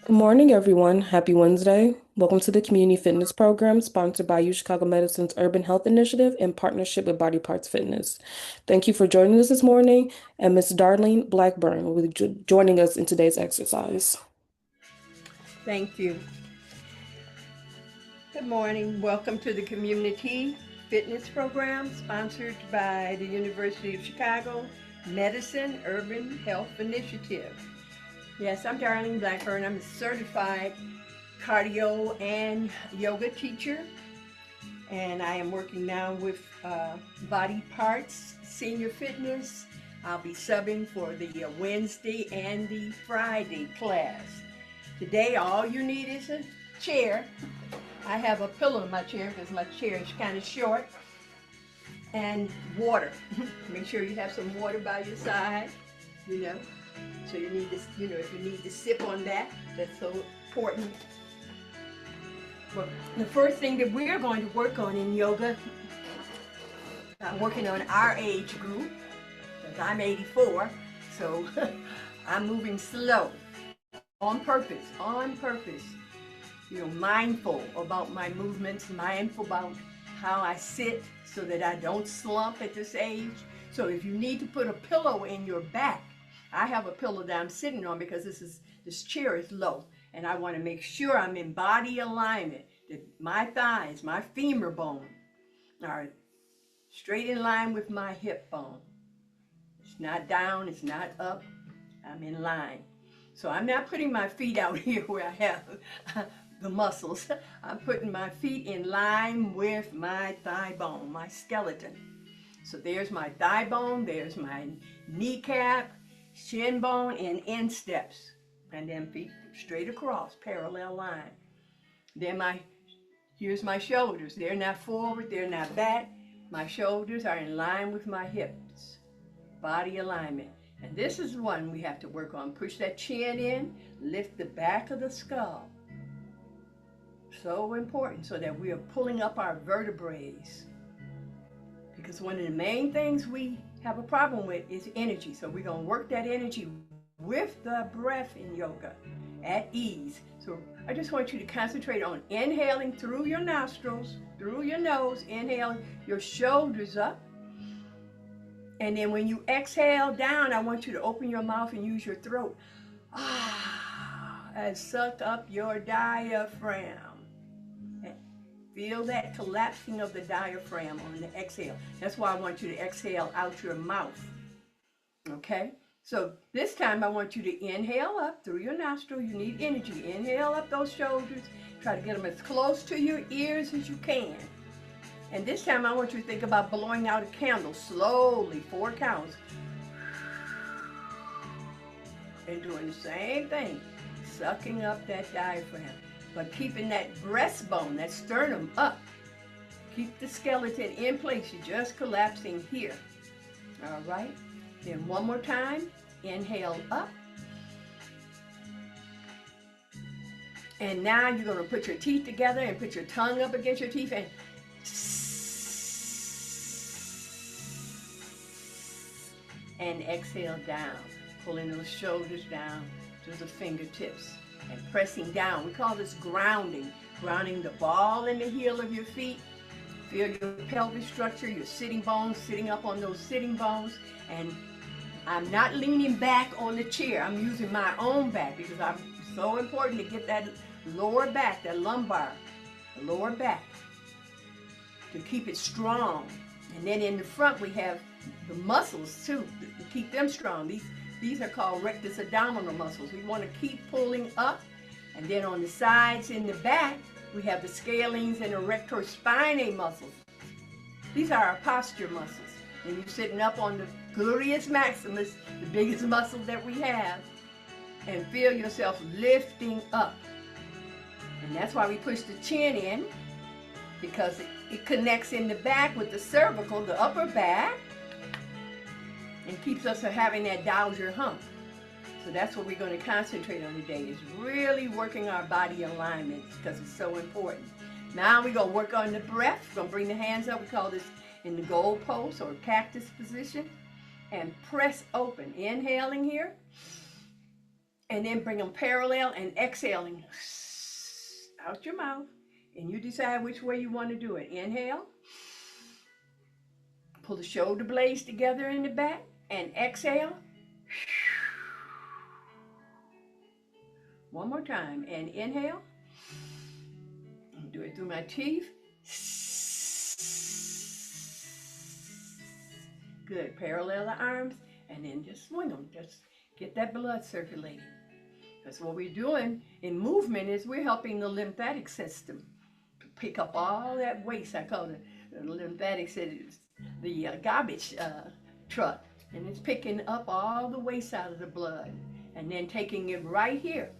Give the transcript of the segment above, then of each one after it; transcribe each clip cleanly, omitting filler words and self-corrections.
Good morning, everyone. Happy Wednesday. Welcome to the Community Fitness Program sponsored by U Chicago Medicine's Urban Health Initiative in partnership with Body Parts Fitness. Thank you for joining us this morning, and Ms. Darlene Blackburn will be joining us in today's exercise. Thank you. Good morning. Welcome to the Community Fitness Program sponsored by the University of Chicago Medicine Urban Health Initiative. Yes, I'm Darlene Blackburn. I'm a certified cardio and yoga teacher, and I am working now with Body Parts Senior Fitness. I'll be subbing for the Wednesday and the Friday class. Today, all you need is a chair. I have a pillow in my chair because my chair is kind of short, and water. Make sure you have some water by your side, you know. So you need to, if you need to sip on that, that's so important. Well, the first thing that we're going to work on in yoga, I'm working on our age group, because I'm 84, so I'm moving slow, on purpose, mindful about my movements, mindful about how I sit so that I don't slump at this age. So if you need to put a pillow in your back, I have a pillow that I'm sitting on because this chair is low, and I want to make sure I'm in body alignment, that my thighs, my femur bone are straight in line with my hip bone. It's not down, it's not up, I'm in line. So I'm not putting my feet out here where I have the muscles. I'm putting my feet in line with my thigh bone, my skeleton. So there's my thigh bone, there's my kneecap, shin bone, and insteps. And then feet straight across, parallel line. Then here's my shoulders. They're not forward, they're not back. My shoulders are in line with my hips. Body alignment. And this is one we have to work on. Push that chin in, lift the back of the skull. So important, so that we are pulling up our vertebrae. Because one of the main things we have a problem with is energy. So we're going to work that energy with the breath in yoga at ease. So I just want you to concentrate on inhaling through your nostrils, through your nose, inhaling your shoulders up. And then when you exhale down, I want you to open your mouth and use your throat. And suck up your diaphragm. Feel that collapsing of the diaphragm on the exhale. That's why I want you to exhale out your mouth. Okay? So this time I want you to inhale up through your nostril. You need energy. Inhale up those shoulders. Try to get them as close to your ears as you can. And this time I want you to think about blowing out a candle slowly, 4 counts. And doing the same thing, sucking up that diaphragm. But keeping that breastbone, that sternum up. Keep the skeleton in place. You're just collapsing here. All right? Then one more time. Inhale up. And now you're going to put your teeth together and put your tongue up against your teeth and exhale down. Pulling those shoulders down to the fingertips. And pressing down. We call this grounding. Grounding the ball and the heel of your feet. Feel your pelvic structure, your sitting bones, sitting up on those sitting bones. And I'm not leaning back on the chair. I'm using my own back because it's so important to get that lower back, that lumbar, the lower back, to keep it strong. And then in the front we have the muscles too, to keep them strong. These are called rectus abdominal muscles. We want to keep pulling up. And then on the sides in the back, we have the scalenes and erector spinae muscles. These are our posture muscles. And you're sitting up on the gluteus maximus, the biggest muscle that we have, and feel yourself lifting up. And that's why we push the chin in, because it connects in the back with the cervical, the upper back, and keeps us from having that Dowser hump. So that's what we're going to concentrate on today, is really working our body alignment, because it's so important. Now we're going to work on the breath. We're going to bring the hands up. We call this in the goal pose or cactus position. And press open. Inhaling here. And then bring them parallel and exhaling out your mouth. And you decide which way you want to do it. Inhale, pull the shoulder blades together in the back, and exhale. One more time. And inhale. Do it through my teeth. Good. Parallel the arms, and then just swing them. Just get that blood circulating. Because what we're doing in movement is we're helping the lymphatic system to pick up all that waste. I call it the lymphatic system, the garbage truck. And it's picking up all the waste out of the blood and then taking it right here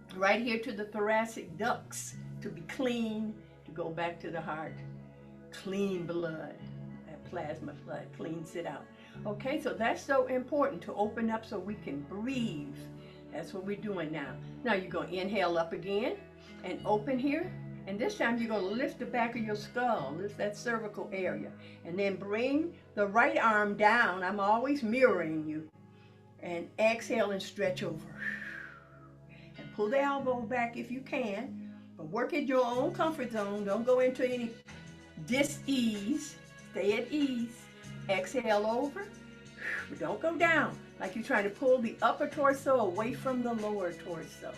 to the thoracic ducts to be clean, to go back to the heart. Clean blood. That plasma blood cleans it out. Okay, so that's so important to open up so we can breathe. That's what we're doing now. Now you're going to inhale up again and open here. And this time you're going to lift the back of your skull, lift that cervical area. And then bring the right arm down. I'm always mirroring you. And exhale and stretch over. And pull the elbow back if you can. But work at your own comfort zone. Don't go into any dis-ease. Stay at ease. Exhale over. But don't go down like you're trying to pull the upper torso away from the lower torso.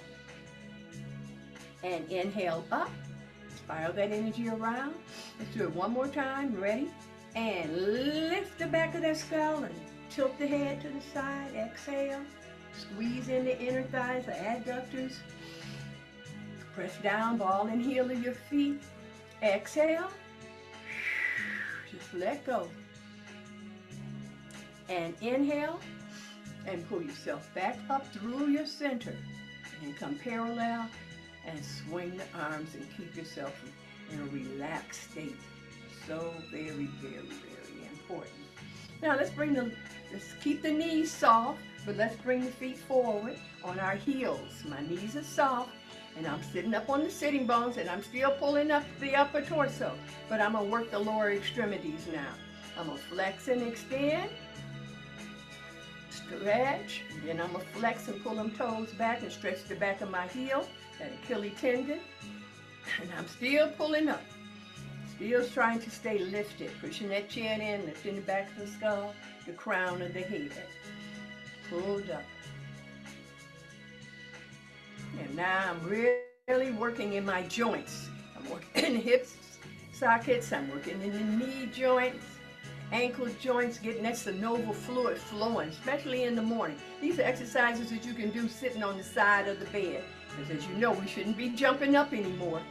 And inhale up. Spiral that energy around. Let's do it one more time. Ready? And lift the back of that skull and tilt the head to the side. Exhale. Squeeze in the inner thighs, the adductors. Press down, ball and heel of your feet. Exhale. Just let go. And inhale. And pull yourself back up through your center. And come parallel. And swing the arms and keep yourself in a relaxed state. So very, very, very important. Now let's keep the knees soft, but let's bring the feet forward on our heels. My knees are soft, and I'm sitting up on the sitting bones, and I'm still pulling up the upper torso, but I'm gonna work the lower extremities now. I'm gonna flex and extend, stretch, and then I'm gonna flex and pull them toes back and stretch the back of my heel, that Achilles tendon, and I'm still pulling up. Still trying to stay lifted, pushing that chin in, lifting the back of the skull, the crown of the head. Pulled up. And now I'm really working in my joints. I'm working in the hips, sockets, I'm working in the knee joints, ankle joints, getting that synovial fluid flowing, especially in the morning. These are exercises that you can do sitting on the side of the bed. Because as you know, we shouldn't be jumping up anymore.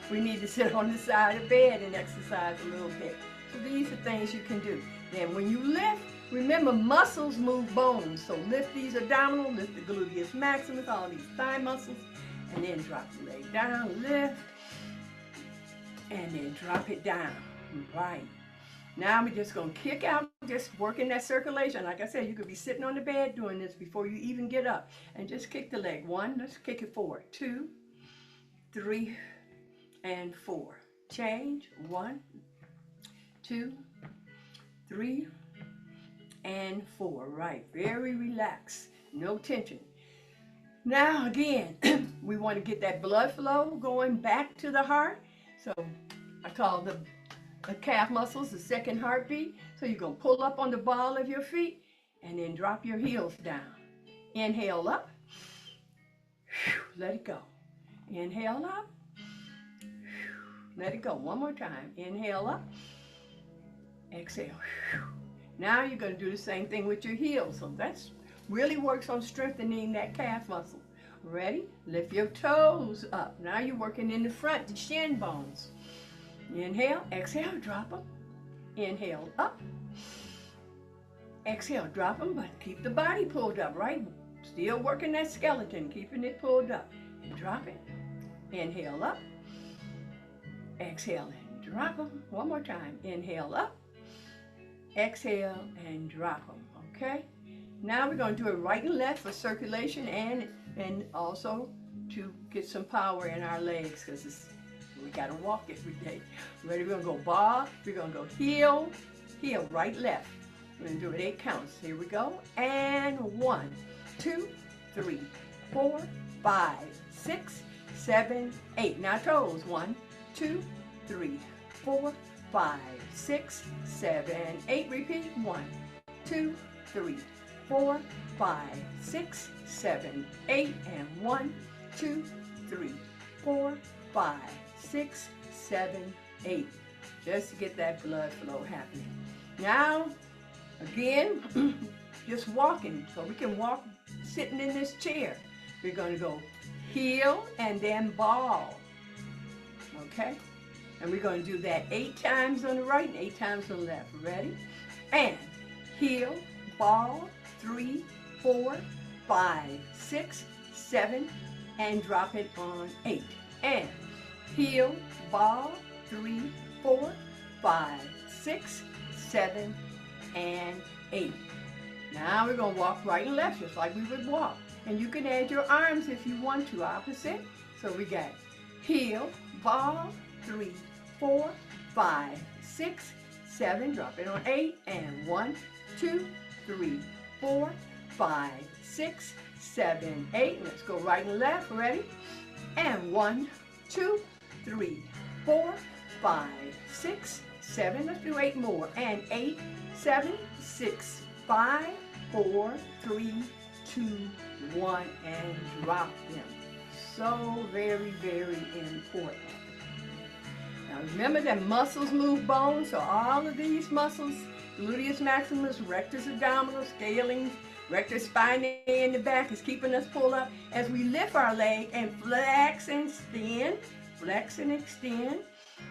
We need to sit on the side of the bed and exercise a little bit. So these are things you can do. Then when you lift, remember muscles move bones. So lift these abdominal, lift the gluteus maximus, all these thigh muscles, and then drop the leg down, lift, and then drop it down. Right. Now we're just going to kick out, just working that circulation. Like I said, you could be sitting on the bed doing this before you even get up. And just kick the leg. 1, let's kick it forward. 2, 3, and 4. Change. 1, 2, 3, and 4. Right. Very relaxed. No tension. Now again, we want to get that blood flow going back to the heart. So I call the calf muscles, the second heartbeat. So you're going to pull up on the ball of your feet and then drop your heels down. Inhale up. Let it go. Inhale up. Let it go. One more time. Inhale up. Exhale. Now you're going to do the same thing with your heels. So that's really works on strengthening that calf muscle. Ready? Lift your toes up. Now you're working in the front, the shin bones. Inhale, exhale, drop them. Inhale, up. Exhale, drop them, but keep the body pulled up, right? Still working that skeleton, keeping it pulled up. And drop it. Inhale, up. Exhale, and drop them. One more time. Inhale, up. Exhale, and drop them, okay? Now we're going to do it right and left for circulation and also to get some power in our legs because we got to walk every day. Ready? We're going to go bar. We're going to go heel, heel, right, left. We're going to do it 8 counts. Here we go. And 1, 2, 3, 4, 5, 6, 7, 8. Now toes. 1, 2, 3, 4, 5, 6, 7, 8. Repeat. 1, 2, 3, 4, 5, 6, 7, 8. And 1, 2, 3, 4, 5, 6, 7, 8. Just to get that blood flow happening. Now, again, just walking. So we can walk sitting in this chair. We're going to go heel and then ball. Okay? And we're going to do that 8 times on the right and 8 times on the left. Ready? And heel, ball, 3, 4, 5, 6, 7, and drop it on 8. And heel, ball, 3, 4, 5, 6, 7, and 8. Now we're going to walk right and left just like we would walk. And you can add your arms if you want to, opposite. So we got heel, ball, 3, 4, 5, 6, 7, drop it on 8, and 1, 2, 3, 4, 5, 6, 7, 8. Let's go right and left. Ready? And 1, 2, 3, 4, 5, 6, 7. Let's do 8 more. And 8, 7, 6, 5, 4, 3, 2, 1, and drop them. So very, very important. Now remember that muscles move bones, so all of these muscles, gluteus maximus, rectus abdominis, scalene, rectus spinae in the back is keeping us pulled up as we lift our leg and flex and extend, flex and extend,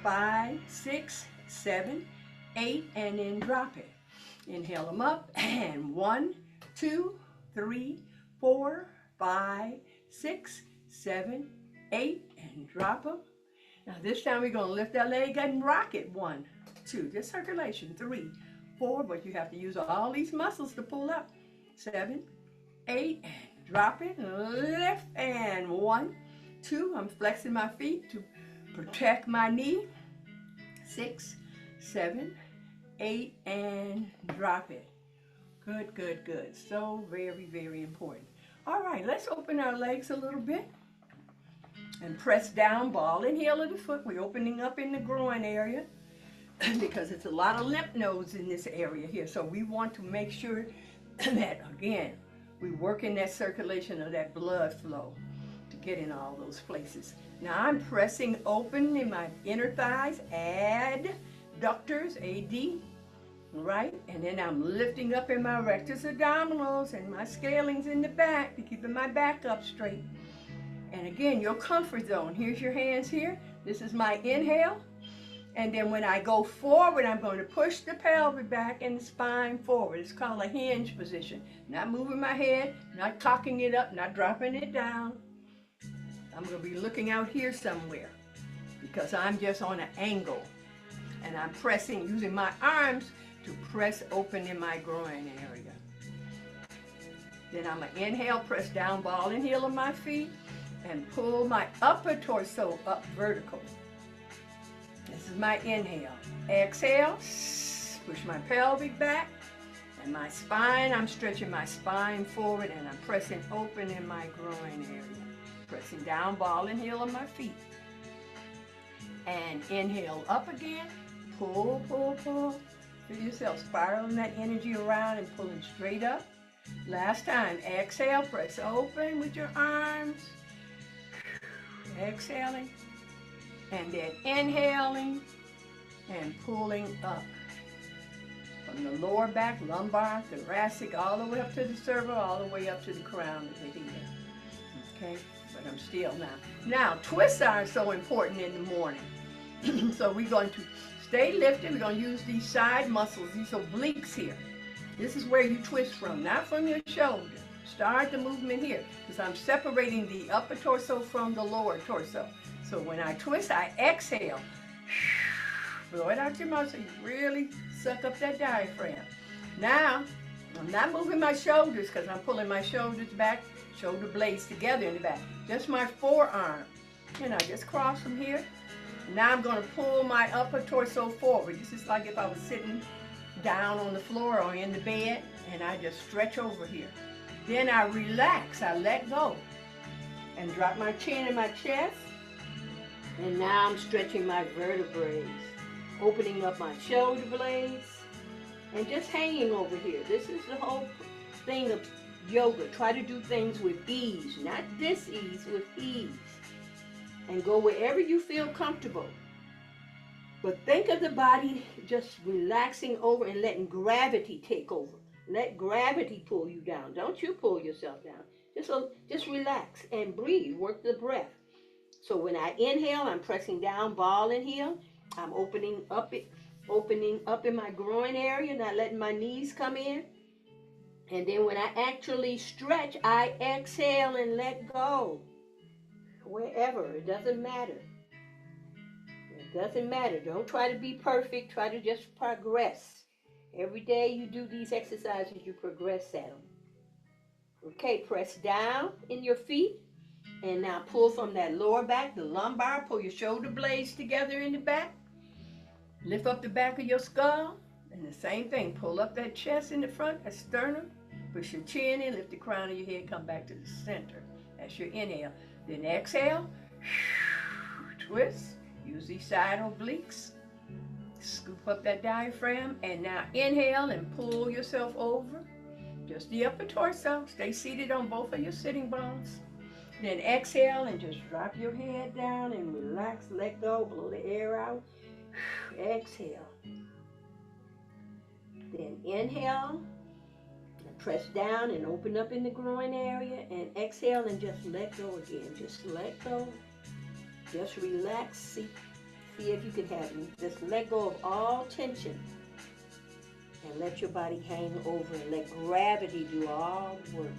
5, 6, 7, 8, and then drop it. Inhale them up, and 1, 2, 3, 4, 5, 6, 7, 8, and drop them. Now this time we're going to lift that leg and rock it. 1, 2, just circulation. 3, 4, but you have to use all these muscles to pull up. 7, 8, and drop it. Lift, and 1, 2, I'm flexing my feet to protect my knee. 6, 7, 8, and drop it. Good, good, good. So very, very important. All right, let's open our legs a little bit. And press down, ball and heel of the foot. We're opening up in the groin area because it's a lot of lymph nodes in this area here. So we want to make sure that, again, we work in that circulation of that blood flow to get in all those places. Now I'm pressing open in my inner thighs, adductors, AD, right? And then I'm lifting up in my rectus abdominis and my scalenes in the back to keeping my back up straight. And again, your comfort zone. Here's your hands here. This is my inhale. And then when I go forward, I'm going to push the pelvic back and the spine forward. It's called a hinge position. Not moving my head, not cocking it up, not dropping it down. I'm going to be looking out here somewhere because I'm just on an angle. And I'm pressing, using my arms to press open in my groin area. Then I'm going to inhale, press down, ball and heel of my feet, and pull my upper torso up vertical. This is my inhale. Exhale, push my pelvic back, and my spine, I'm stretching my spine forward, and I'm pressing open in my groin area. Pressing down, ball and heel of my feet. And inhale up again, pull, pull, pull. Feel yourself spiraling that energy around and pulling straight up. Last time, exhale, press open with your arms. Exhaling, and then inhaling and pulling up from the lower back, lumbar, thoracic, all the way up to the cervical, all the way up to the crown of the head. Okay, but I'm still now. Now, twists are so important in the morning. So we're going to stay lifted. We're going to use these side muscles, these obliques here. This is where you twist from, not from your shoulder. Start the movement here because I'm separating the upper torso from the lower torso. So when I twist, I exhale. Blow it out your mouth so you really suck up that diaphragm. Now, I'm not moving my shoulders because I'm pulling my shoulders back, shoulder blades together in the back. Just my forearm. And I just cross from here. Now I'm going to pull my upper torso forward. This is like if I was sitting down on the floor or in the bed, and I just stretch over here. Then I relax, I let go, and drop my chin in my chest. And now I'm stretching my vertebrae, opening up my shoulder blades, and just hanging over here. This is the whole thing of yoga. Try to do things with ease, not dis-ease, with ease. And go wherever you feel comfortable. But think of the body just relaxing over and letting gravity take over. Let gravity pull you down. Don't you pull yourself down. Just relax and breathe. Work the breath. So when I inhale, I'm pressing down, ball and heel. I'm opening up in my groin area, not letting my knees come in. And then when I actually stretch, I exhale and let go. Wherever, it doesn't matter. It doesn't matter. Don't try to be perfect. Try to just progress. Every day you do these exercises, you progress at them. Okay, press down in your feet. And now pull from that lower back, the lumbar. Pull your shoulder blades together in the back. Lift up the back of your skull. And the same thing. Pull up that chest in the front, that sternum. Push your chin in. Lift the crown of your head. Come back to the center. That's your inhale. Then exhale. Twist. Use these side obliques. Scoop up that diaphragm. And now inhale and pull yourself over. Just the upper torso. Stay seated on both of your sitting bones. Then exhale and just drop your head down and relax. Let go. Blow the air out. Exhale. Then inhale. And press down and open up in the groin area. And exhale and just let go again. Just let go. Just relax. See if you can have it. Just let go of all tension. And let your body hang over and let gravity do all the work.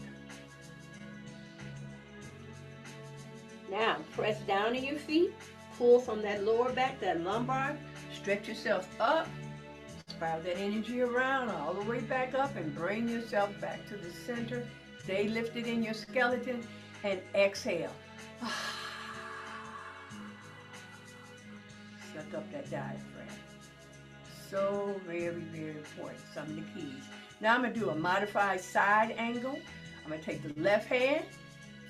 Now, press down in your feet. Pull from that lower back, that lumbar. Stretch yourself up. Spiral that energy around all the way back up and bring yourself back to the center. Stay lifted in your skeleton and exhale. Suck up that diaphragm. So very, very important. Some of the keys. Now I'm going to do a modified side angle. I'm going to take the left hand,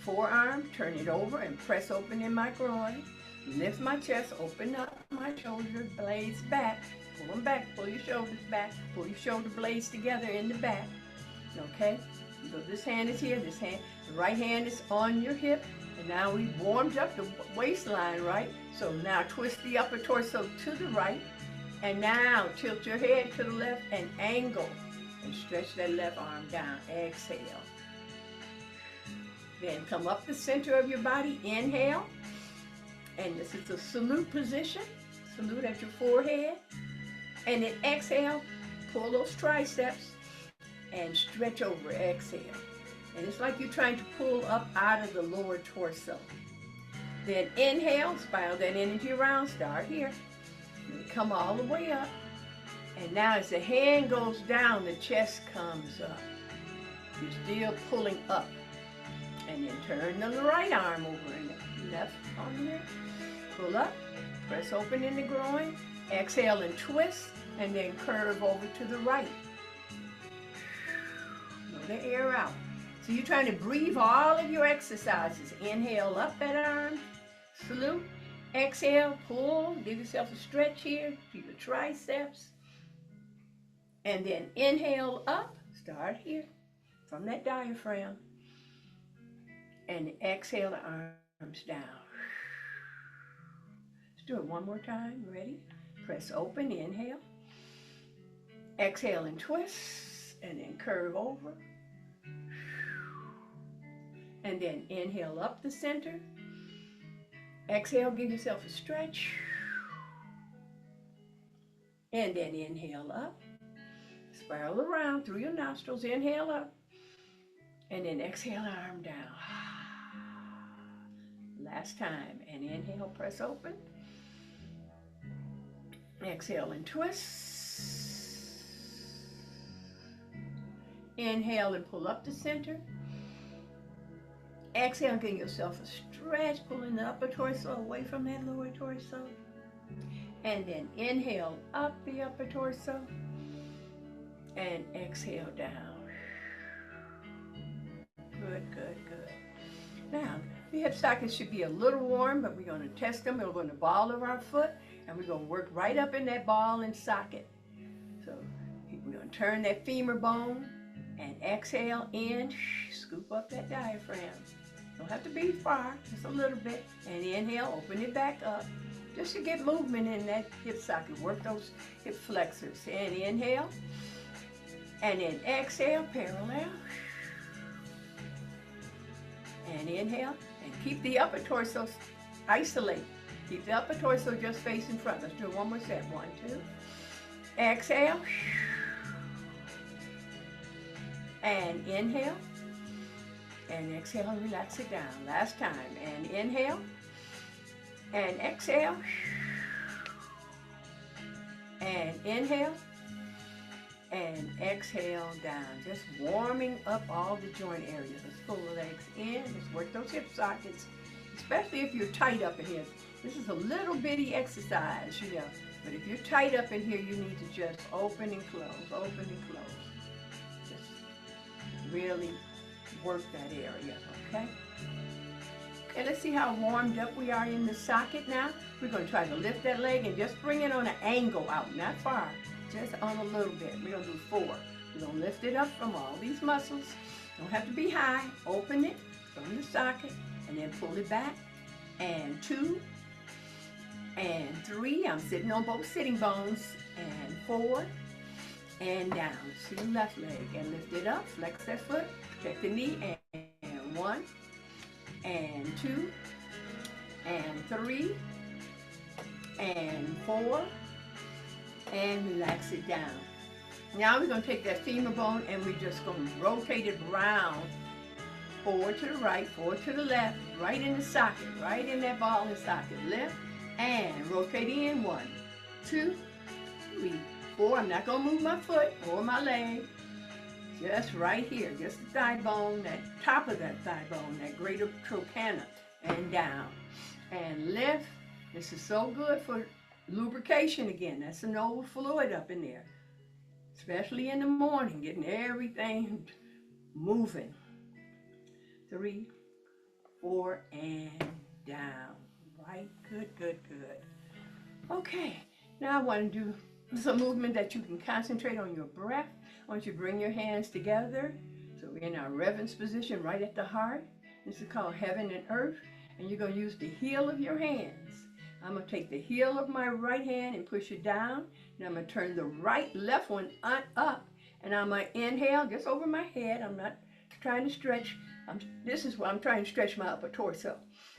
forearm, turn it over and press open in my groin. Lift my chest, open up my shoulder blades back. Pull them back, pull your shoulders back. Pull your shoulder blades together in the back. Okay? So this hand is here, this hand, the right hand is on your hip. And now we've warmed up the waistline, right? So now twist the upper torso to the right. And now tilt your head to the left and angle. And stretch that left arm down. Exhale. Then come up the center of your body. Inhale. And this is the salute position. Salute at your forehead. And then exhale. Pull those triceps. And stretch over. Exhale. And it's like you're trying to pull up out of the lower torso. Then inhale. Spiral that energy around. Start here. Come all the way up. And now as the hand goes down, the chest comes up. You're still pulling up. And then turn the right arm over and the left arm here. Pull up. Press open in the groin. Exhale and twist. And then curve over to the right. Blow the air out. So you're trying to breathe all of your exercises. Inhale up that arm. Salute. Exhale, pull, give yourself a stretch here to your triceps. And then inhale up, start here from that diaphragm. And exhale the arms down. Let's do it one more time, ready? Press open, inhale. Exhale and twist, and then curve over. And then inhale up the center. Exhale, give yourself a stretch. And then inhale up. Spiral around through your nostrils. Inhale up. And then exhale, arm down. Last time. And inhale, press open. Exhale and twist. Inhale and pull up the center. Exhale, give yourself a stretch, pulling the upper torso away from that lower torso. And then inhale up the upper torso. And exhale down. The hip sockets should be a little warm, but we're going to test them. We're going to ball of our foot, and we're going to work right up in that ball and socket. So we're going to turn that femur bone and exhale in, scoop up that diaphragm. Don't have to be far, just a little bit. And inhale, open it back up, just to get movement in that hip socket. Work those hip flexors. And inhale, and then exhale, parallel. And inhale, and keep the upper torso isolate. Keep the upper torso just facing front. Let's do it one more set. 1, 2. Exhale. And inhale. And exhale and relax it down. Last time. And inhale. And exhale. And inhale. And exhale down. Just warming up all the joint areas. Let's pull the legs in. Let's work those hip sockets. Especially if you're tight up in here. This is a little bitty exercise, you know. But if you're tight up in here, you need to just open and close, open and close. Just really work that area, okay? Okay, let's see how warmed up we are in the socket now. We're going to try to lift that leg and just bring it on an angle out, not far, just on a little bit. We're going to do 4. We're going to lift it up from all these muscles. Don't have to be high. Open it from the socket and then pull it back. And 2. And 3, I'm sitting on both sitting bones, and 4, and down to the left leg, and lift it up, flex that foot, protect the knee, and 1, and 2, and 3, and 4, and relax it down. Now we're going to take that femur bone, and we're just going to rotate it round, forward to the right, forward to the left, right in the socket, right in that ball and socket, lift, and rotate in. 1, 2, 3, 4. I'm not going to move my foot or my leg. Just right here. Just the thigh bone, that top of that thigh bone, that greater trochanter. And down. And lift. This is so good for lubrication again. That's an old fluid up in there. Especially in the morning, getting everything moving. 3, 4, and down. Right, good, good, good. Okay, now I want to do some movement that you can concentrate on your breath. I want you to bring your hands together. So we're in our reverence position right at the heart. This is called heaven and earth. And you're going to use the heel of your hands. I'm going to take the heel of my right hand and push it down. And I'm going to turn the left one up. And I'm going to inhale just over my head. I'm not trying to stretch. This is where I'm trying to stretch my upper torso.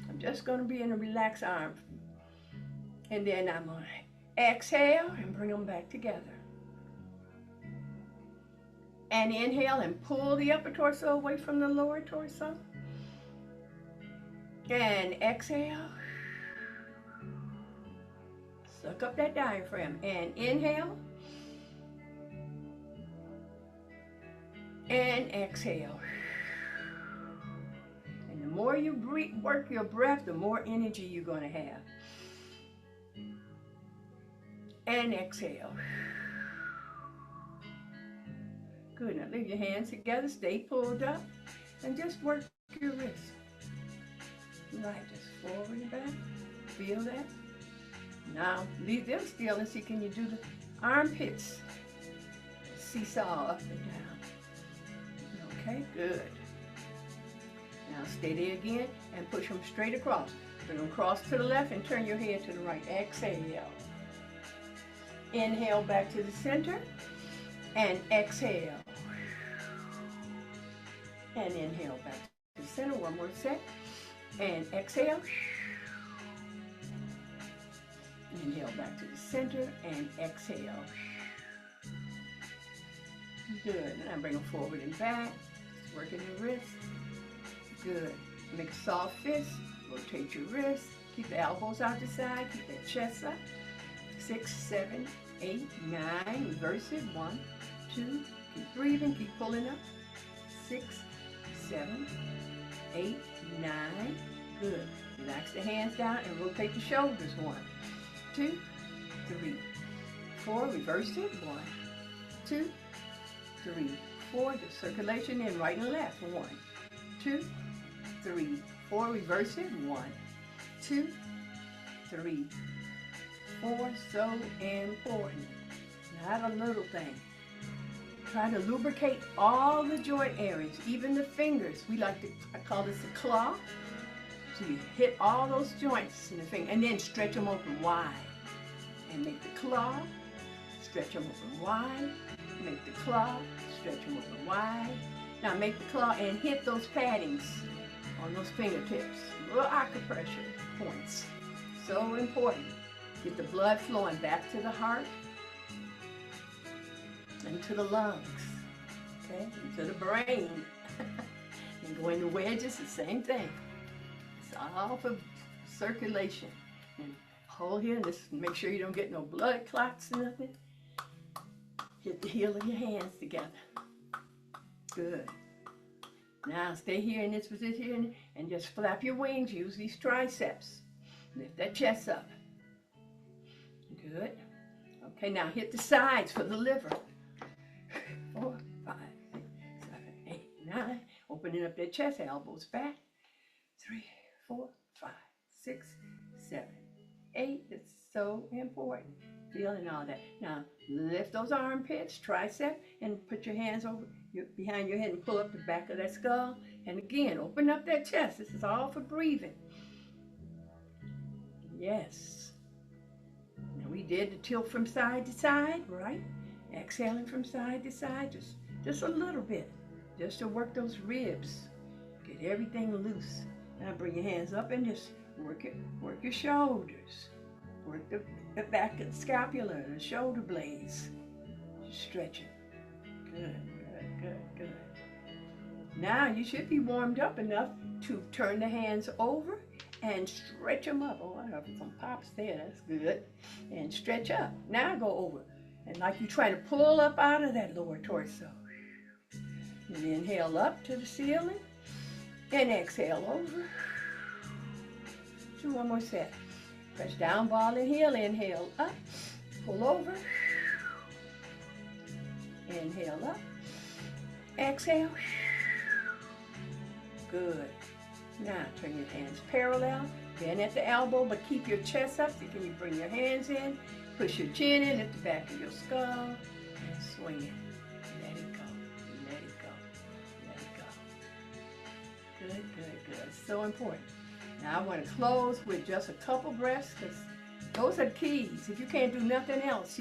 I'm just going to be in a relaxed arm. And then I'm going to exhale and bring them back together. And inhale and pull the upper torso away from the lower torso. And exhale. Suck up that diaphragm. And inhale. And exhale. The more you work your breath, the more energy you're going to have. And exhale. Good. Now leave your hands together, stay pulled up, and just work your wrist. Right, just forward and back. Feel that? Now leave them still and see, can you do the armpits? Seesaw up and down. Okay, good. Now stay there again and push them straight across. Bring them cross to the left and turn your head to the right. Exhale. Inhale back to the center and exhale. And inhale back to the center. One more set. And exhale. Inhale back to the center and exhale. Good. Now bring them forward and back. Just working the wrist. Good. Make a soft fist. Rotate your wrist. Keep the elbows out the side. Keep that chest up. 6, 7, 8, 9. Reverse it. 1, 2. Keep breathing. Keep pulling up. 6, 7, 8, 9. Good. Relax the hands down and rotate the shoulders. 1, 2, 3, 4. Reverse it. 1, 2, 3, 4. The circulation in right and left. 1, 2, 3, 4, reverse it. 1, 2, 3, 4. So important. Not a little thing. Try to lubricate all the joint areas, even the fingers. I call this a claw. So you hit all those joints in the finger and then stretch them open wide. And make the claw, stretch them open wide. Make the claw, stretch them open wide. Now make the claw and hit those paddings on those fingertips. Little acupressure points. So important. Get the blood flowing back to the heart and to the lungs, okay, and to the brain. And go into wedges, the same thing. It's all for circulation. And hold here, and just make sure you don't get no blood clots or nothing. Hit the heel of your hands together. Good. Now stay here in this position and just flap your wings. Use these triceps. Lift that chest up. Good. Okay, now hit the sides for the liver. 4, 5, 6, 7, 8, 9. Opening up that chest, elbows back. 3, 4, 5, 6, 7, 8. It's so important. Feeling all that. Now lift those armpits, tricep, and put your hands over behind your head and pull up the back of that skull. And again, open up that chest. This is all for breathing. Yes. Now we did the tilt from side to side, right? Exhaling from side to side, just a little bit, just to work those ribs. Get everything loose. Now bring your hands up and just work your shoulders. Work the back of the scapula, the shoulder blades. Just stretch it. Good, good, good, good. Now you should be warmed up enough to turn the hands over and stretch them up. Oh, I have some pops there. That's good. And stretch up. Now go over. And like you try to pull up out of that lower torso. And inhale up to the ceiling. And exhale over. Do one more set. Press down, ball and heel. Inhale up. Pull over. Inhale up. Exhale. Good. Now turn your hands parallel. Bend at the elbow, but keep your chest up. So can you bring your hands in? Push your chin in, lift the back of your skull, and swing it. Let it go. Let it go. Let it go. Good, good, good. So important. Now I want to close with just a couple breaths, because those are keys. If you can't do nothing else,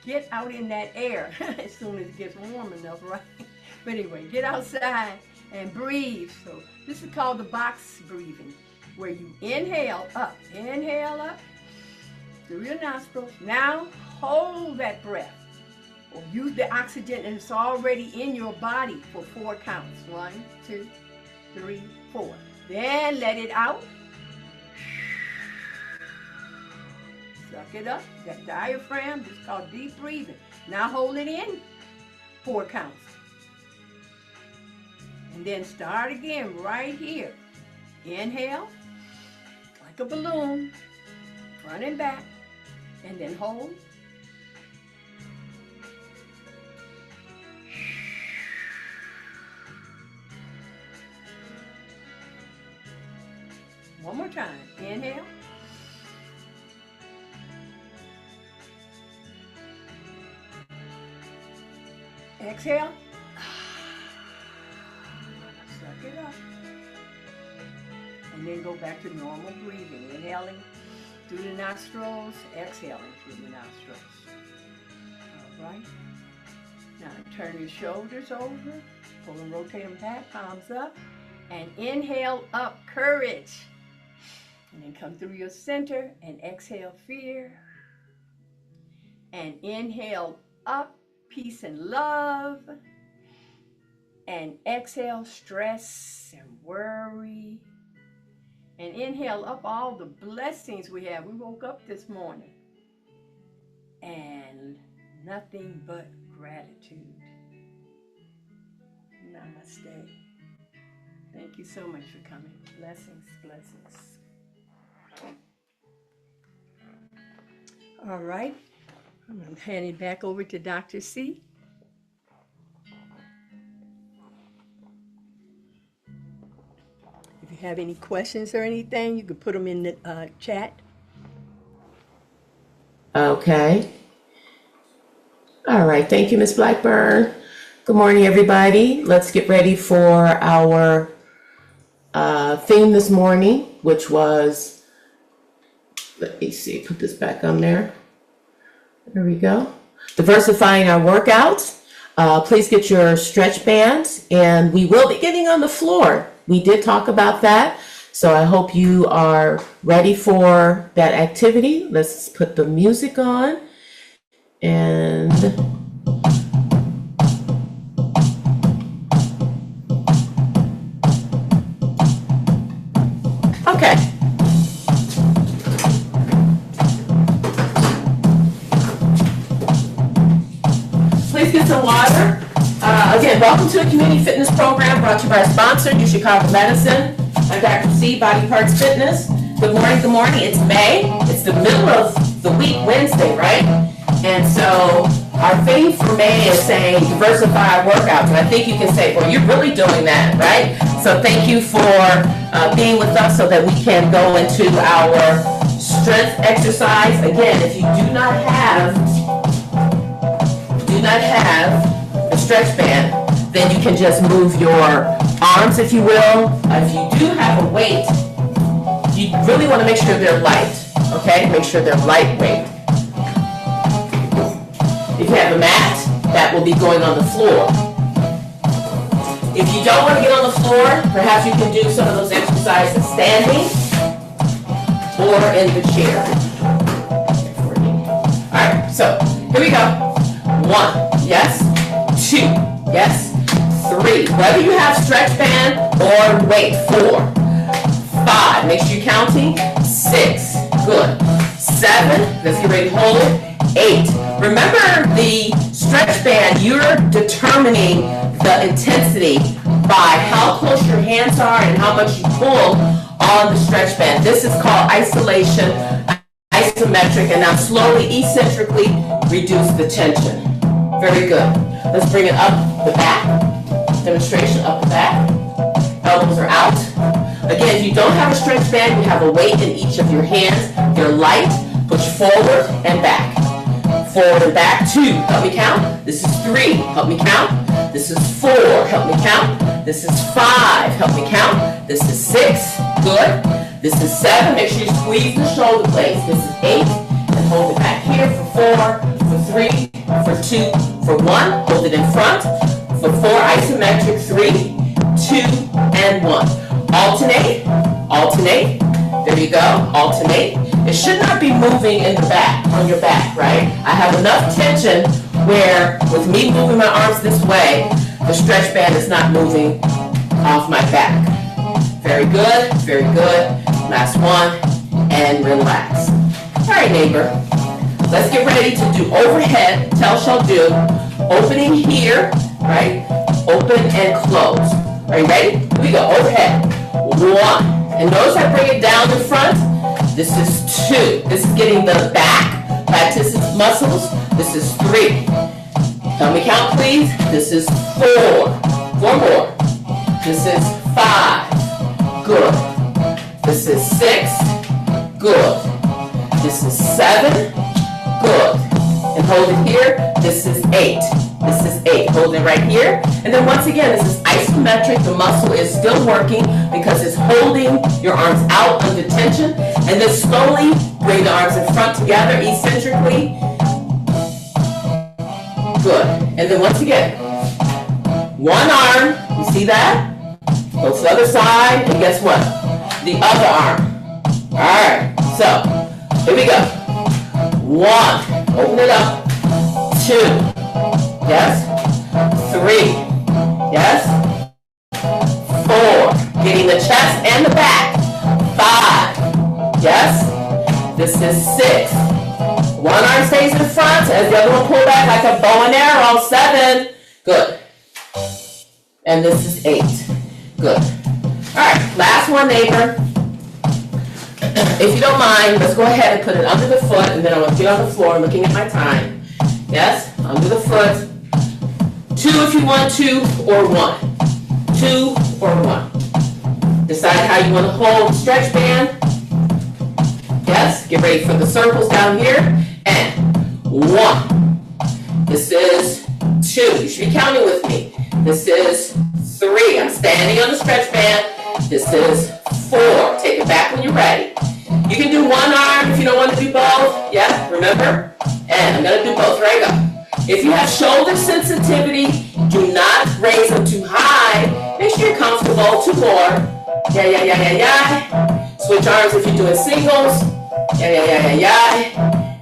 get out in that air as soon as it gets warm enough, right? But anyway, get outside and breathe. So this is called the box breathing, where you inhale up through your nostrils. Now hold that breath, or use the oxygen and it's already in your body for 4 counts. 1, 2, 3, 4. Then let it out. Suck it up. That diaphragm is called deep breathing. Now hold it in 4 counts. And then start again right here. Inhale, like a balloon, front and back, and then hold. One more time. Inhale. Exhale. Suck it up. And then go back to normal breathing. Inhaling through the nostrils, exhaling through the nostrils. All right. Now turn your shoulders over, pull and rotate them back, palms up, and inhale up, courage. And then come through your center and exhale fear. And inhale up, peace and love. And exhale stress and worry. And inhale up all the blessings we have. We woke up this morning. And nothing but gratitude. Namaste. Thank you so much for coming. Blessings, blessings. All right. I'm going to hand it back over to Dr. C. If you have any questions or anything, you can put them in the chat. Okay. All right. Thank you, Ms. Blackburn. Good morning, everybody. Let's get ready for our theme this morning, which was, let me see, put this back on there. There we go. Diversifying our workouts. Please get your stretch bands, and we will be getting on the floor. We did talk about that, so I hope you are ready for that activity. Let's put the music on, and okay. Please get some water. Again, welcome to the Community Fitness Program brought to you by our sponsor, U Chicago Medicine. I'm Dr. C, Body Parts Fitness. Good morning, good morning. It's May. It's the middle of the week, Wednesday, right? And so our theme for May is saying diversify our workouts. And I think you can say, well, you're really doing that, right? So thank you for being with us so that we can go into our strength exercise. Again, if you do not have a stretch band, then you can just move your arms, if you will. If you do have a weight, you really want to make sure they're light, okay? Make sure they're lightweight. If you have a mat, that will be going on the floor. If you don't want to get on the floor, perhaps you can do some of those exercises standing or in the chair. All right, so here we go. 1, yes. 2, yes. 3, whether you have stretch band or weight. 4, 5, make sure you're counting. 6, good. 7, let's get ready to hold it. 8, remember the stretch band, you're determining the intensity by how close your hands are and how much you pull on the stretch band. This is called isolation, isometric, and now slowly, eccentrically reduce the tension. Very good. Let's bring it up the back. Demonstration up the back. Elbows are out. Again, if you don't have a stretch band, you have a weight in each of your hands. They're light. Push forward and back. Forward and back. 2. Help me count. This is 3. Help me count. This is 4. Help me count. This is 5. Help me count. This is 6. Good. This is 7. Make sure you squeeze the shoulder blades. This is 8. And hold it back here for 4, for 3, for 2, for 1. Hold it in front. For 4, isometric. 3, 2, and 1. Alternate. Alternate. There you go. Alternate. It should not be moving in the back, on your back, right? I have enough tension where with me moving my arms this way, the stretch band is not moving off my back. Very good, very good. Last one, and relax. All right, neighbor. Let's get ready to do overhead, tell shall do. Opening here, right? Open and close. Are you ready? Here we go, overhead. 1, and notice I bring it down in front. This is 2. This is getting the back latissimus muscles. This is 3. Help me count, please. This is 4. 4 more. This is 5. Good. This is 6. Good. This is 7. Good. And hold it here. This is 8. This is 8. Hold it right here. And then once again, this is isometric. The muscle is still working because it's holding your arms out under tension. And then slowly bring the arms in front together, eccentrically. Good. And then once again, one arm, you see that? Go to the other side, and guess what? The other arm. All right, so here we go. 1, open it up. 2, yes. 3, yes. 4, getting the chest and the back. 5, yes. This is 6. One arm stays in front as the other one pull back like a bow and arrow. 7, good. And this is 8, good. All right, last one, neighbor. If you don't mind, let's go ahead and put it under the foot, and then I'm going to get on the floor looking at my time. Yes, under the foot. 2 if you want 2, or 1. 2 or 1. Decide how you want to hold the stretch band. Yes, get ready for the circles down here. And 1. This is 2. You should be counting with me. This is 3. I'm standing on the stretch band. This is 4. Take it back when you're ready. You can do one arm if you don't want to do both. Yeah, remember? And I'm going to do both. There you go. If you have shoulder sensitivity, do not raise them too high. Make sure you're comfortable. 2 more. Yeah. Switch arms if you're doing singles. Yeah.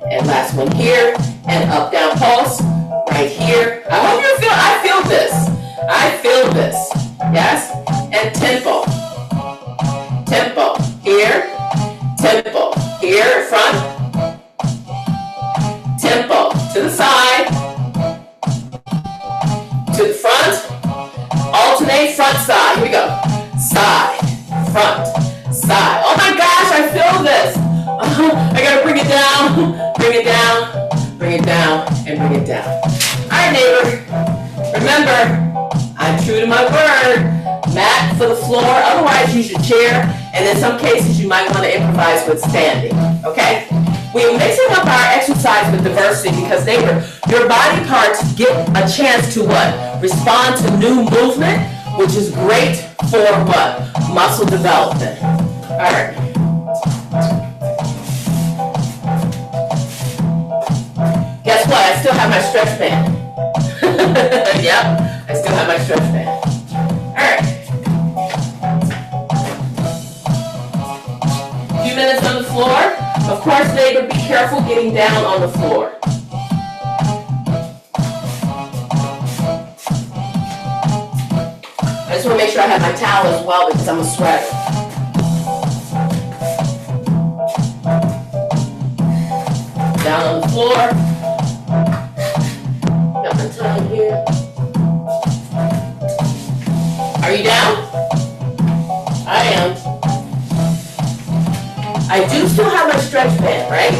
And last one here. And up, down, pulse. Right here. I hope you feel, I feel this. I feel this. Yes? And tempo. Tempo. Here. Tempo. Here, front. Tempo. To the side. To the front. Alternate front, side. Here we go. Side. Front. Side. Oh my gosh, I feel this. I gotta bring it down. Bring it down. Bring it down. And bring it down. Alright, neighbor. Remember, I'm true to my word. Mat for the floor. Otherwise, use your chair. And in some cases, you might want to improvise with standing. Okay? We're mixing up our exercise with diversity because your body parts get a chance to what? Respond to new movement, which is great for what? Muscle development. All right. Guess what? I still have my stretch band. Yep, I still have my stretch band. All right. A few minutes on the floor. Of course, neighbor, be careful getting down on the floor. I just want to make sure I have my towel as well because I'm a sweater. Down on the floor. Got my towel here. Are you down? I am. I do still have my stretch band, right?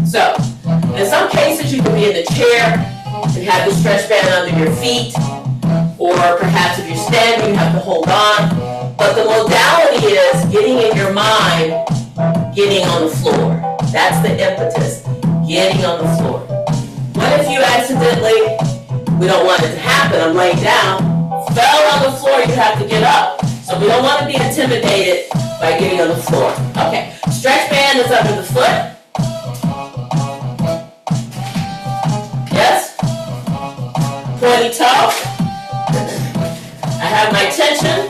So, in some cases you can be in the chair and have the stretch band under your feet, or perhaps if you're standing you have to hold on. But the modality is getting in your mind, getting on the floor. That's the impetus, getting on the floor. What if you accidentally, we don't want it to happen, I'm laying down, fell on the floor, you have to get up. So we don't want to be intimidated by getting on the floor. Okay, stretch band is under the foot. Yes? Pointy toe. I have my tension.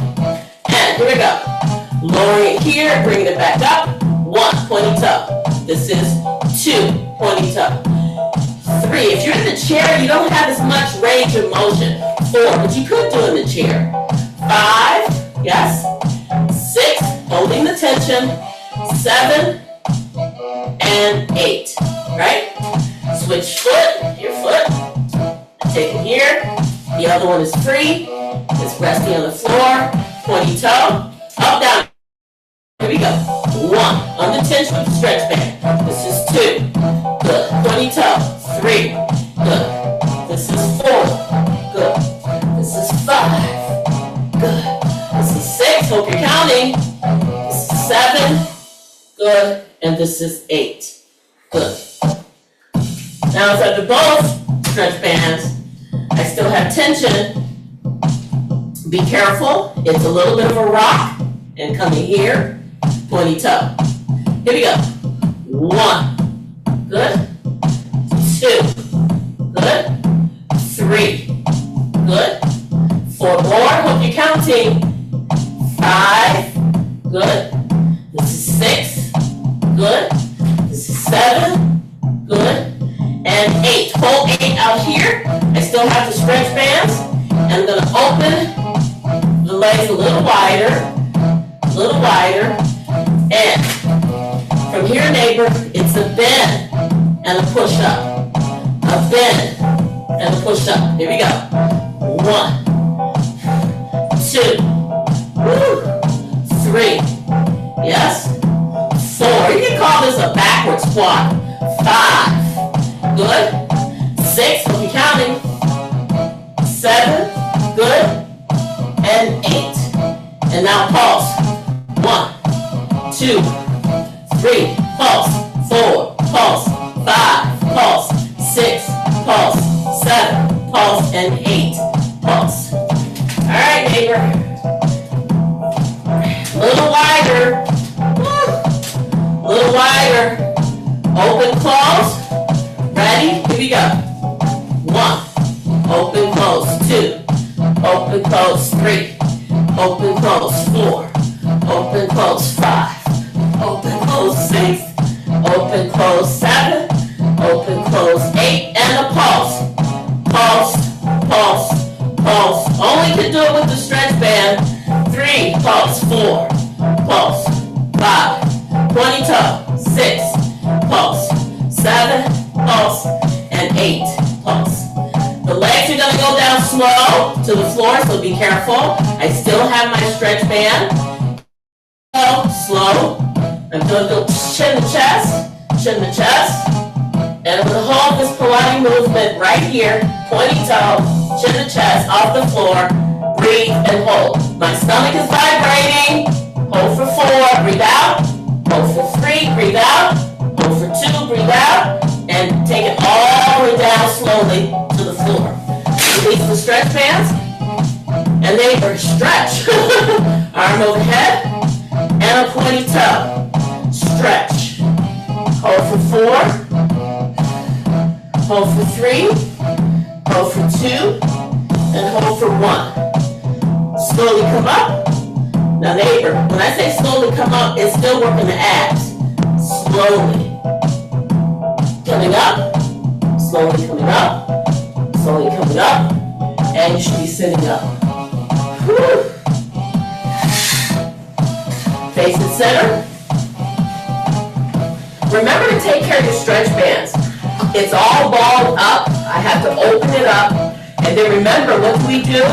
And here we go. Lowering it here, bringing it back up. 1, pointy toe. This is 2, pointy toe. 3, if you're in the chair, you don't have as much range of motion. 4, but you could do it in the chair. 5, yes. 6, holding the tension. 7 and 8, right? Switch foot, your foot. Take it here. The other one is free. It's resting on the floor. Pointy toe. Up, down. Here we go. 1, under tension with the stretch band. This is 2. Good. Pointy toe. 3. Good. This is 4. Good. This is 5. Good. This is 6. Hope you're counting. This is 7. Good. And this is 8. Good. Now it's under both stretch bands. I still have tension. Be careful. It's a little bit of a rock. And coming here, pointy toe. Here we go. 1. Good. 2. Good. 3. Good. 4 more. Hope you're counting. 5. Good. This is 6. Good. This is 7. Good. And 8. Hold 8 out here. I still have the stretch bands. And I'm going to open the legs a little wider. And from here, neighbor, it's a bend and a push up. A bend and a push up. Here we go. 1, 2, woo, 3, yes, 4. You can call this a backward squat. 5, good. 6, hope you're counting. 7, good. And 8. And now pulse. 1, 2, 3, pulse. 4, pulse. 5, pulse. 6, pulse. 7, pulse. And 8, pulse. All right, neighbor. A little wider. A little wider. Open, close. Ready? Here we go. 1. Open, close. 2. Open, close. 3. Open, close. 4. Open, close. 5. Open, close. 6. Open, close. 7. Open, close. 8. And a pulse. Pulse, pulse, pulse. Only can do it with the stretch band. 3, pulse. 4, pulse. 5, 20 toe. 6, pulse. 7, pulse. And 8, pulse. The legs are gonna go down slow to the floor, so be careful. I still have my stretch band. Slow. I'm gonna go chin the chest, chin the chest. And I'm gonna hold this Pilates movement right here, pointy toe, chin the chest, off the floor, breathe and hold. My stomach is vibrating. Hold for 4, breathe out. Hold for 3, breathe out. Hold for 2, breathe out. And take it all the way down slowly to the floor. Release the stretch bands. And then you're stretch. Arm overhead. And a pointy toe. Stretch. Hold for 4. Hold for 3. Hold for 2. And hold for 1. Slowly come up. Now neighbor, when I say slowly come up, it's still working the abs. Slowly. Coming up. Slowly coming up. Slowly coming up. And you should be sitting up. Whew. Face the center. Remember to take care of your stretch bands. It's all balled up. I have to open it up. And then remember, what do?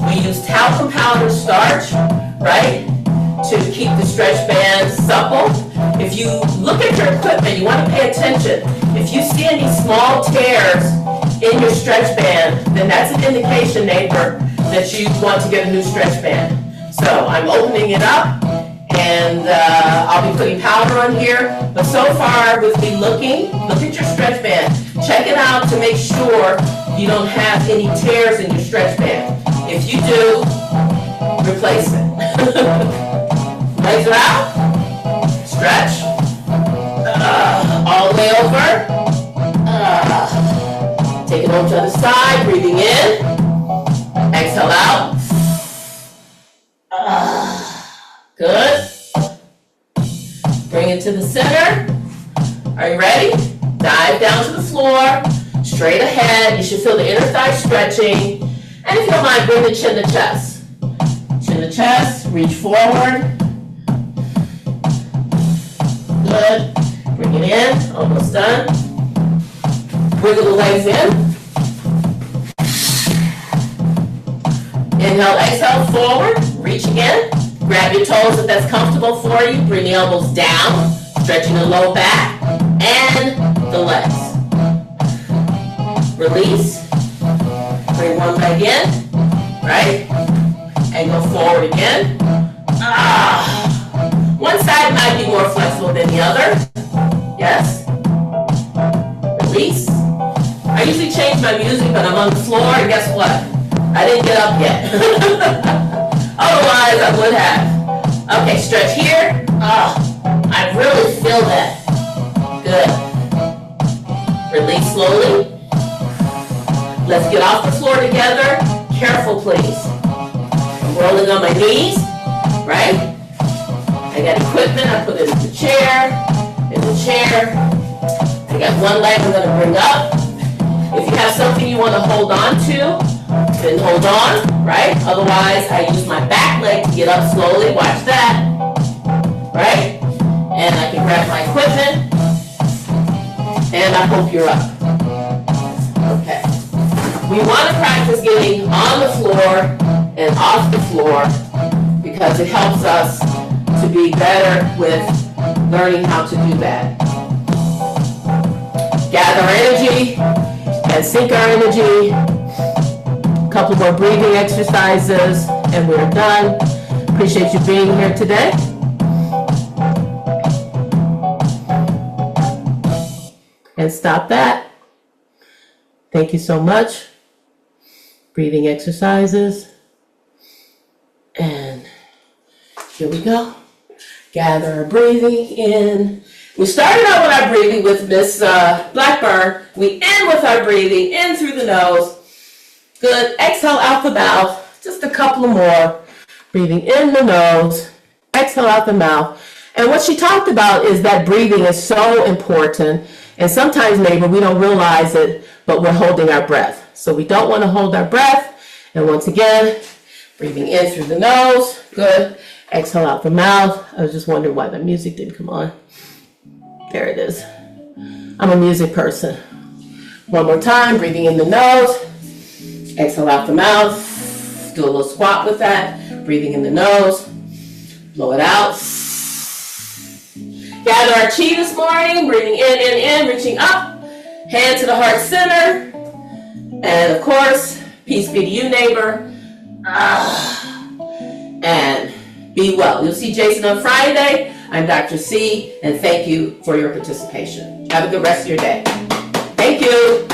We use talcum powder starch, right? To keep the stretch bands supple. If you look at your equipment, you want to pay attention. If you see any small tears in your stretch band, then that's an indication, neighbor, that you want to get a new stretch band. So I'm opening it up. And I'll be putting powder on here. But so far, with me look at your stretch band. Check it out to make sure you don't have any tears in your stretch band. If you do, replace it. Legs are out. Stretch. All the way over. Take it over to the other side. Breathing in. Exhale out. Good. Bring it to the center. Are you ready? Dive down to the floor, straight ahead. You should feel the inner thigh stretching. And if you don't mind, bring the chin to chest. Chin to chest, reach forward. Good. Bring it in, almost done. Wiggle the legs in. Inhale, exhale, forward. Reach again. Grab your toes if that's comfortable for you. Bring the elbows down, stretching the low back and the legs. Release. Bring one leg in, right? And go forward again. One side might be more flexible than the other. Yes. Release. I usually change my music, but I'm on the floor, and guess what? I didn't get up yet. Otherwise, I would have. Okay, stretch here. I really feel that. Good. Release slowly. Let's get off the floor together. Careful, please. I'm rolling on my knees, right? I got equipment. I put it in the chair. In the chair. I got one leg I'm going to bring up. If you have something you want to hold on to, then hold on, right? Otherwise, I use my back leg to get up slowly. Watch that, right? And I can grab my equipment, and I hope you're up. Okay. We want to practice getting on the floor and off the floor because it helps us to be better with learning how to do that. Gather our energy and sync our energy. Couple more breathing exercises and we're done. Appreciate you being here today. And stop that. Thank you so much. Breathing exercises. And here we go. Gather our breathing in. We started out with our breathing with Miss Blackburn. We end with our breathing in through the nose. Good. Exhale out the mouth. Just a couple of more. Breathing in the nose. Exhale out the mouth. And what she talked about is that breathing is so important. And sometimes maybe we don't realize it, but we're holding our breath. So we don't want to hold our breath. And once again, breathing in through the nose. Good. Exhale out the mouth. I was just wondering why the music didn't come on. There it is. I'm a music person. One more time. Breathing in the nose. Exhale out the mouth. Do a little squat with that. Breathing in the nose. Blow it out. Gather our chi this morning. Breathing in, reaching up. Hand to the heart center. And of course, peace be to you, neighbor. And be well. You'll see Jason on Friday. I'm Dr. C, and thank you for your participation. Have a good rest of your day. Thank you.